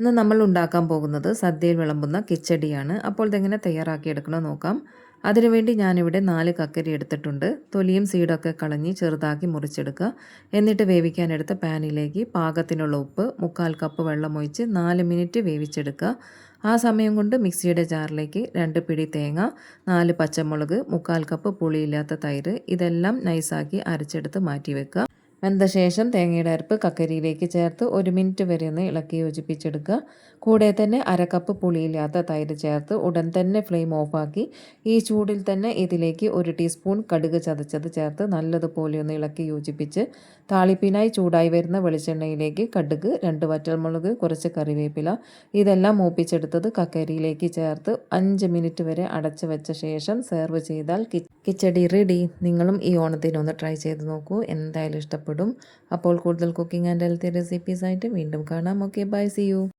ഇന്ന് നമ്മൾ ഉണ്ടാക്കാൻ പോകുന്നത് സദ്യയിൽ വിളമ്പുന്ന കിച്ചടിയാണ്. അപ്പോൾ ഇതെങ്ങനെ തയ്യാറാക്കിയെടുക്കണം നോക്കാം. അതിനുവേണ്ടി ഞാനിവിടെ 4 കക്കരി എടുത്തിട്ടുണ്ട്. തൊലിയും സീഡൊക്കെ കളഞ്ഞ് ചെറുതാക്കി മുറിച്ചെടുക്കുക. എന്നിട്ട് വേവിക്കാനെടുത്ത പാനിലേക്ക് പാകത്തിനുള്ള ഉപ്പ്, 1/4 കപ്പ് വെള്ളമൊഴിച്ച് 4 മിനിറ്റ് വേവിച്ചെടുക്കുക. ആ സമയം കൊണ്ട് മിക്സിയുടെ ജാറിലേക്ക് 2 പിടി തേങ്ങ, 4 പച്ചമുളക്, 1/4 കപ്പ് പുളിയില്ലാത്ത തൈര് ഇതെല്ലാം നൈസാക്കി അരച്ചെടുത്ത് മാറ്റി വെക്കുക. വെന്ത ശേഷം തേങ്ങയുടെ അരപ്പ് കക്കരിയിലേക്ക് ചേർത്ത് 1 മിനിറ്റ് വരെ ഒന്ന് ഇളക്കി യോജിപ്പിച്ചെടുക്കുക. കൂടെ തന്നെ 1/2 കപ്പ് പുളിയില്ലാത്ത തൈര് ചേർത്ത് ഉടൻ തന്നെ ഫ്ലെയിം ഓഫാക്കി ഈ ചൂടിൽ തന്നെ ഇതിലേക്ക് 1 ടീസ്പൂൺ കടുക് ചതച്ചത് ചേർത്ത് നല്ലതുപോലെ ഒന്ന് ഇളക്കി യോജിപ്പിച്ച് താളിപ്പിനായി ചൂടായി വരുന്ന വെളിച്ചെണ്ണയിലേക്ക് കടുക്, 2 വറ്റൽമുളക്, കുറച്ച് കറിവേപ്പില ഇതെല്ലാം മൂപ്പിച്ചെടുത്തത് കക്കരിയിലേക്ക് ചേർത്ത് 5 മിനിറ്റ് വരെ അടച്ചു വെച്ച ശേഷം സെർവ് ചെയ്താൽ കിച്ചടി റെഡി. നിങ്ങളും ഈ ഓണത്തിനൊന്ന് ട്രൈ ചെയ്ത് നോക്കൂ, എന്തായാലും ഇഷ്ടപ്പെടും. അപ്പോൾ കൂടുതൽ കുക്കിംഗ് ആൻഡ് ഹെൽത്തി റെസിപ്പീസ് ആയിട്ട് വീണ്ടും കാണാം. Okay, bye, see U.